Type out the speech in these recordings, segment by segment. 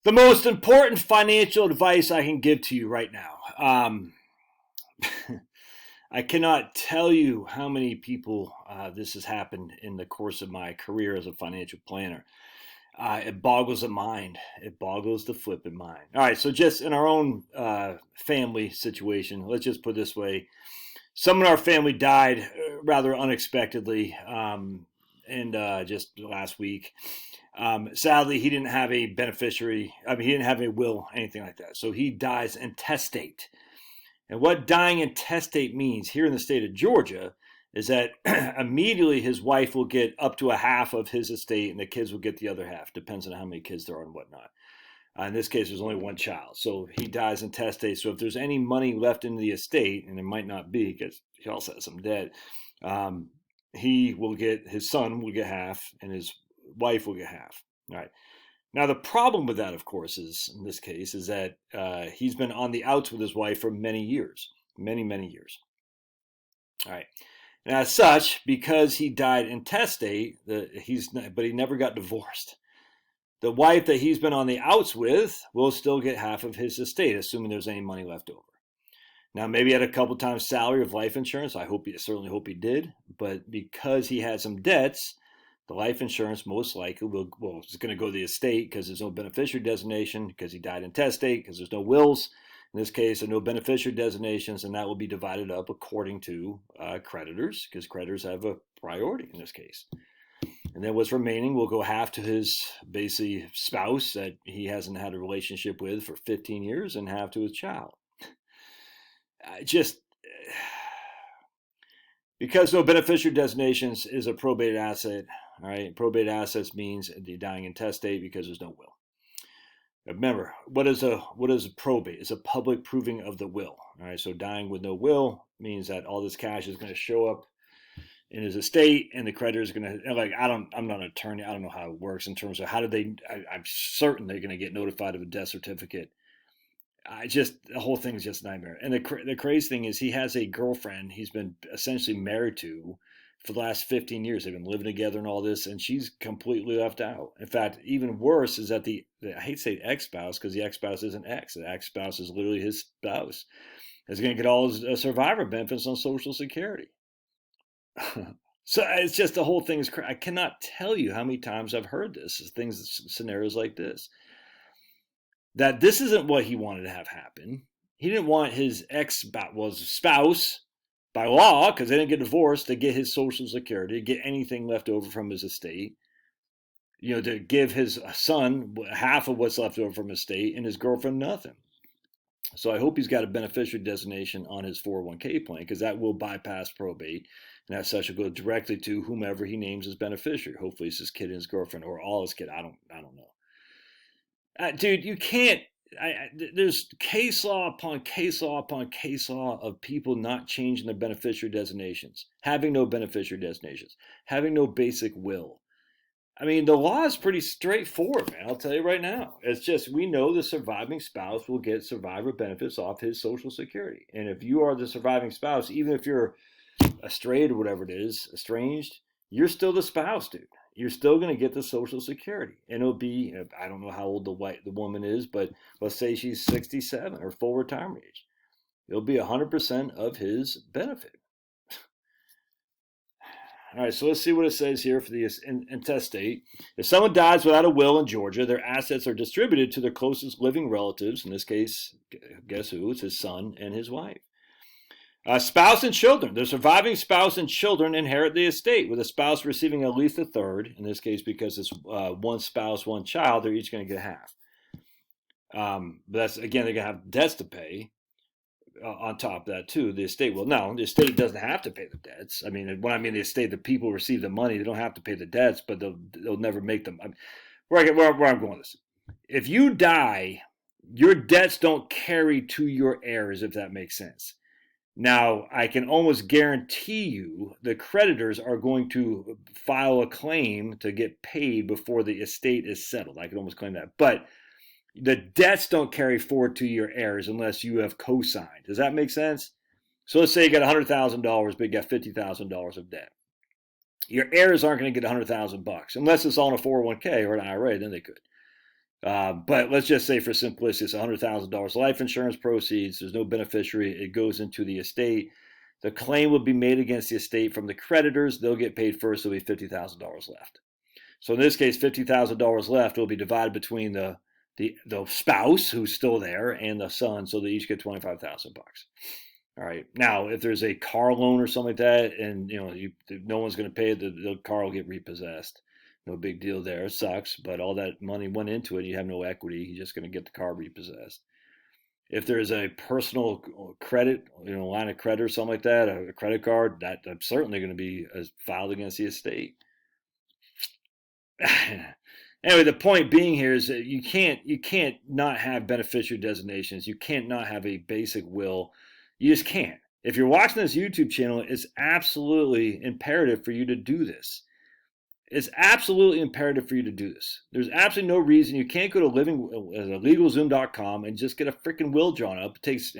The most important financial advice I can give to you right now. I cannot tell you how many people this has happened in the course of my career as a financial planner. It boggles the mind. It boggles the flipping mind. All right, so just in our own family situation, let's just put it this way. Someone in our family died rather unexpectedly and just last week. Sadly, he didn't have a beneficiary. I mean, he didn't have a will, anything like that. So he dies intestate. And what dying intestate means here in the state of Georgia is that immediately his wife will get up to a half of his estate and the kids will get the other half. Depends on how many kids there are and whatnot. In this case, there's only one child. So he dies intestate. So if there's any money left in the estate, and there might not be because he also has some debt, he will get, his son will get half and his wife will get half. All right. Now, the problem with that, of course, is in this case, is that he's been on the outs with his wife for many years, many years. All right. And as such, because he died intestate, but he never got divorced. The wife that he's been on the outs with will still get half of his estate, assuming there's any money left over. Now, maybe he had a couple times salary of life insurance. Certainly hope he did. But because he had some debts, the life insurance most likely is going to go to the estate because there's no beneficiary designation, because he died intestate, because there's no wills. In this case, there are no beneficiary designations, and that will be divided up according to creditors, because creditors have a priority in this case. And then what's remaining will go half to his basically spouse that he hasn't had a relationship with for 15 years and half to his child. Because no beneficiary designations is a probated asset, all right? Probated assets means the dying intestate because there's no will. Remember, what is a probate? It's a public proving of the will, all right? So dying with no will means that all this cash is going to show up in his estate, and the creditor is going to, like, I'm not an attorney. I don't know how it works in terms of I'm certain they're going to get notified of a death certificate. The whole thing is just a nightmare. And the crazy thing is he has a girlfriend he's been essentially married to for the last 15 years. They've been living together and all this, and she's completely left out. In fact, even worse is that I hate to say ex-spouse because the ex-spouse isn't ex. The ex-spouse is literally his spouse. Is going to get all his survivor benefits on Social Security. So it's just the whole thing is I cannot tell you how many times I've heard scenarios like this. That this isn't what he wanted to have happen. He didn't want his spouse by law, because they didn't get divorced, to get his Social Security, to get anything left over from his estate, to give his son half of what's left over from his estate and his girlfriend nothing. So I hope he's got a beneficiary designation on his 401k plan, because that will bypass probate. And as such, will go directly to whomever he names as beneficiary. Hopefully it's his kid and his girlfriend, or all his kid. I don't know. Dude, you can't. There's case law upon case law upon case law of people not changing their beneficiary designations, having no beneficiary designations, having no basic will. I mean, the law is pretty straightforward, man. I'll tell you right now. It's just, we know the surviving spouse will get survivor benefits off his Social Security. And if you are the surviving spouse, even if you're estranged or whatever it is, you're still the spouse, dude. You're still going to get the Social Security. And it'll be, I don't know how old the woman is, but let's say she's 67 or full retirement age. It'll be 100% of his benefit. All right, so let's see what it says here for the intestate. If someone dies without a will in Georgia, their assets are distributed to their closest living relatives. In this case, guess who? It's his son and his wife. Spouse and children. The surviving spouse and children inherit the estate, with a spouse receiving at least a third. In this case, because it's one spouse, one child, they're each going to get half. But that's, again, they're going to have debts to pay on top of that, too. The estate, well, no, the estate doesn't have to pay the debts. I mean, when I mean the estate, the people receive the money. They don't have to pay the debts, but they'll never make them. Where I'm going with this. If you die, your debts don't carry to your heirs, if that makes sense. Now, I can almost guarantee you the creditors are going to file a claim to get paid before the estate is settled. I can almost claim that. But the debts don't carry forward to your heirs unless you have co-signed. Does that make sense? So let's say you got $100,000, but you got $50,000 of debt. Your heirs aren't going to get $100,000 unless it's on a 401k or an IRA, then they could. But let's just say for simplicity, it's $100,000 life insurance proceeds. There's no beneficiary. It goes into the estate. The claim will be made against the estate from the creditors. They'll get paid first. There'll be $50,000 left. So in this case, $50,000 left will be divided between the spouse who's still there and the son, so they each get $25,000. All right. Now, if there's a car loan or something like that, and no one's going to pay it, the car will get repossessed. No big deal there. It sucks, but all that money went into it. You have no equity. You're just going to get the car repossessed. If there's a personal credit, line of credit or something like that, a credit card, that's certainly going to be filed against the estate. Anyway, the point being here is that you can't not have beneficiary designations. You can't not have a basic will. You just can't. If you're watching this YouTube channel, it's absolutely imperative for you to do this. It's absolutely imperative for you to do this. There's absolutely no reason you can't go to LegalZoom.com and just get a freaking will drawn up. It takes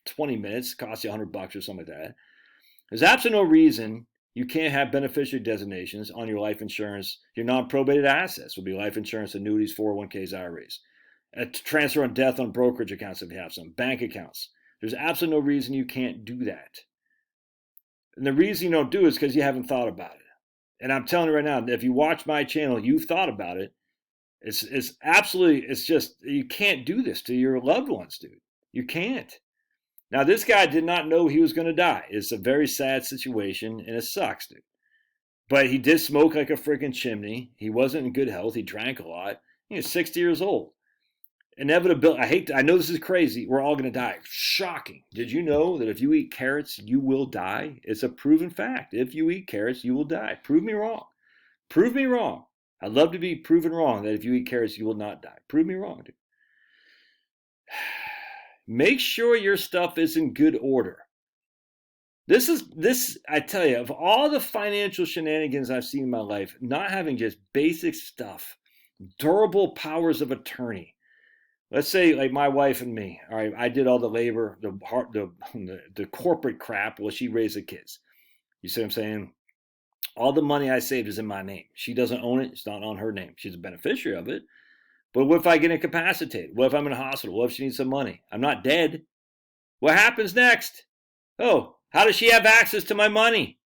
20 minutes, costs you $100 or something like that. There's absolutely no reason you can't have beneficiary designations on your life insurance. Your non-probated assets would be life insurance, annuities, 401ks, IRAs. A transfer on death on brokerage accounts if you have some, bank accounts. There's absolutely no reason you can't do that. And the reason you don't do it is because you haven't thought about it. And I'm telling you right now, if you watch my channel, you've thought about it. It's just, you can't do this to your loved ones, dude. You can't. Now, this guy did not know he was going to die. It's a very sad situation, and it sucks, dude. But he did smoke like a freaking chimney. He wasn't in good health. He drank a lot. He was 60 years old. Inevitability. I know this is crazy. We're all going to die. Shocking. Did you know that if you eat carrots, you will die? It's a proven fact. If you eat carrots, you will die. Prove me wrong. Prove me wrong. I'd love to be proven wrong that if you eat carrots, you will not die. Prove me wrong, dude. Make sure your stuff is in good order. I tell you, of all the financial shenanigans I've seen in my life, not having just basic stuff, durable powers of attorney. Let's say like my wife and me, all right, I did all the labor, the corporate crap while she raised the kids. You see what I'm saying? All the money I saved is in my name. She doesn't own it. It's not on her name. She's a beneficiary of it. But what if I get incapacitated? What if I'm in a hospital? What if she needs some money? I'm not dead. What happens next? Oh, how does she have access to my money?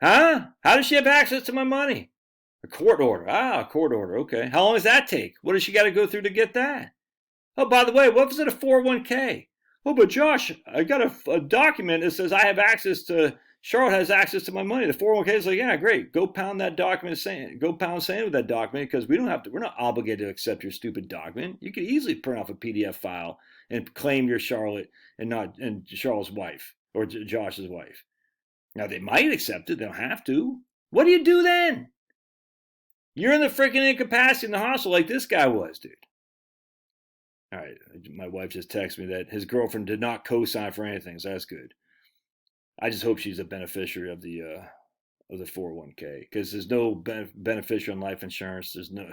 Huh? How does she have access to my money? A court order. A court order. Okay. How long does that take? What does she got to go through to get that? Oh, by the way, what was it, a 401k? Oh, but Josh, I got a document that says I have access to, Charlotte has access to my money. The 401k is like, yeah, great. Go pound saying with that document because we're not obligated to accept your stupid document. You could easily print off a PDF file and claim you're Charlotte and Charlotte's wife or Josh's wife. Now, they might accept it. They don't have to. What do you do then? You're in the freaking incapacity in the hospital like this guy was, dude. All right, my wife just texted me that his girlfriend did not co-sign for anything, so that's good. I just hope she's a beneficiary of the 401k because there's no beneficiary on life insurance. There's no.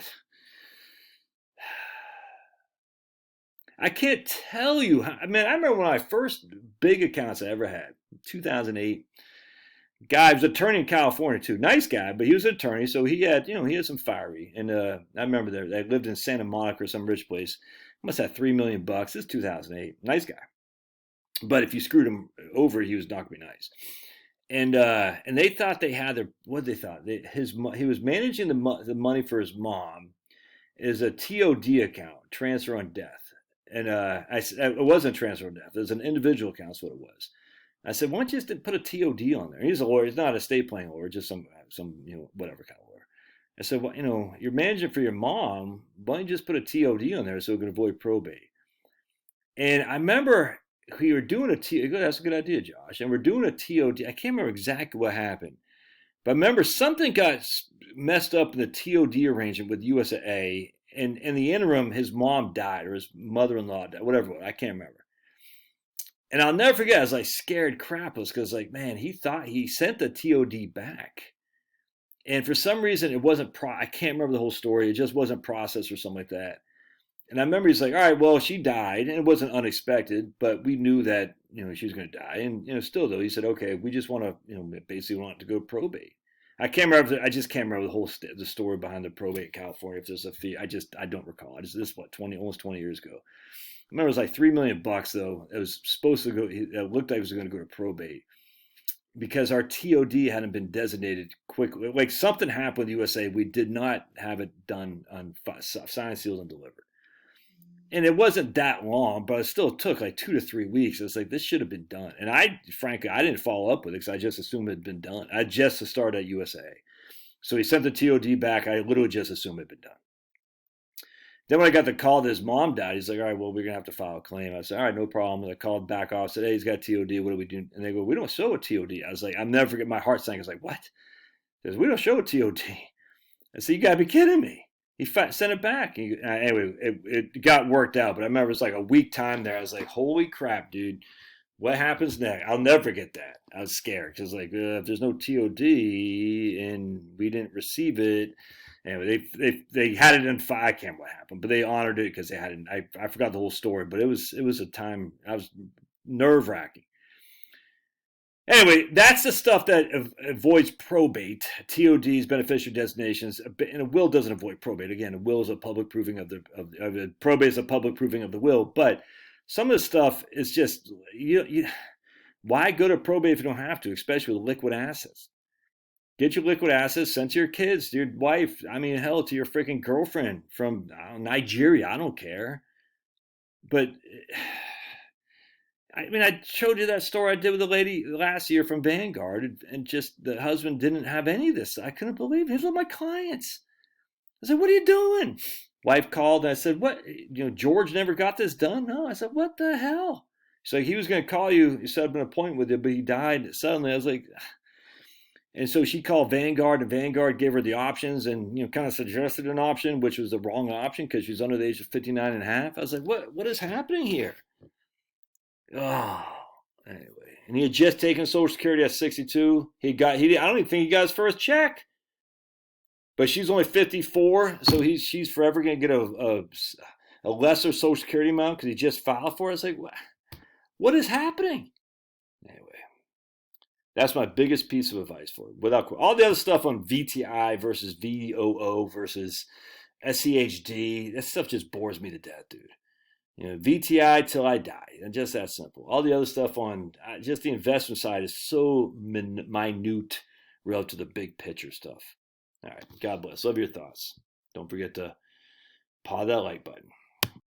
I can't tell you. I remember one of my first big accounts I ever had, 2008. Guy was an attorney in California too. Nice guy, but he was an attorney, so he had some fiery. And I remember they lived in Santa Monica or some rich place. Must have $3 million. This is 2008. Nice guy, but if you screwed him over, he was not gonna be nice. And they thought they had he was managing the money for his mom is a TOD account, transfer on death. And it wasn't transfer on death. It was an individual account. That's what it was. I said, why don't you just put a TOD on there? He's a lawyer. He's not an estate planning lawyer, just some whatever kind of lawyer. I said, well, you're managing for your mom. Why don't you just put a TOD on there so we can avoid probate? And I remember we were doing a TOD. That's a good idea, Josh. And we're doing a TOD. I can't remember exactly what happened. But I remember something got messed up in the TOD arrangement with USAA. And in the interim, his mom died or his mother-in-law died, whatever. I can't remember. And I'll never forget, I was like scared crapless because like, man, he thought he sent the TOD back. And for some reason, it wasn't, I can't remember the whole story. It just wasn't processed or something like that. And I remember he's like, all right, well, she died. And it wasn't unexpected, but we knew that, she was going to die. And, still though, he said, okay, we just want to, basically want to go probate. I can't remember. I just can't remember the whole the story behind the probate in California. If there's a fee, I don't recall. This is what, 20 almost 20 years ago. I remember it was like $3 million though. It was supposed to go. It looked like it was going to go to probate because our TOD hadn't been designated quickly. Like something happened with the USA. We did not have it done on signed, sealed, and delivered. And it wasn't that long, but it still took like 2 to 3 weeks. It's like, this should have been done. And frankly, I didn't follow up with it because I just assumed it had been done. I just started at USA. So he sent the TOD back. I literally just assumed it had been done. Then when I got the call that his mom died, he's like, all right, well, we're going to have to file a claim. I said, all right, no problem. And I called back off, said, hey, he's got TOD. What do we do? And they go, we don't show a TOD. I was like, I'll never forget, my heart sank. I was like, what? He says, we don't show a TOD. I said, you got to be kidding me. He sent it back. Anyway, it got worked out. But I remember it was like a week time there. I was like, holy crap, dude. What happens next? I'll never forget that. I was scared because like, if there's no TOD and we didn't receive it, anyway, they had it in file. I can't remember what happened, but they honored it because they had it. I forgot the whole story, but it was a time. I was nerve-wracking. Anyway, that's the stuff that avoids probate. TODs, beneficiary designations, and a will doesn't avoid probate. Again, a will is a public proving of the probate is a public proving of the will. But some of the stuff is just why go to probate if you don't have to, especially with liquid assets. Get your liquid assets sent to your kids, to your wife. I mean, hell, to your freaking girlfriend from Nigeria. I don't care. But I mean, I showed you that story I did with the lady last year from Vanguard, and just the husband didn't have any of this. I couldn't believe it. These are my clients. I said, what are you doing? Wife called, and I said, what? George never got this done? No. I said, what the hell? So he was going to call you. He set up an appointment with you, but he died suddenly. I was like, and so she called Vanguard, and Vanguard gave her the options and, kind of suggested an option, which was the wrong option because she was under the age of 59 and a half. I was like, what is happening here? Oh, anyway. And he had just taken Social Security at 62. I don't even think he got his first check. But she's only 54, so she's forever going to get a lesser Social Security amount because he just filed for it. I was like, what is happening? Anyway, that's my biggest piece of advice for it. Without all the other stuff on VTI versus VOO versus SCHD, that stuff just bores me to death, dude. VTI till I die, and just that simple. All the other stuff on just the investment side is so minute relative to the big picture stuff. All right, God bless. Love your thoughts. Don't forget to paw that like button.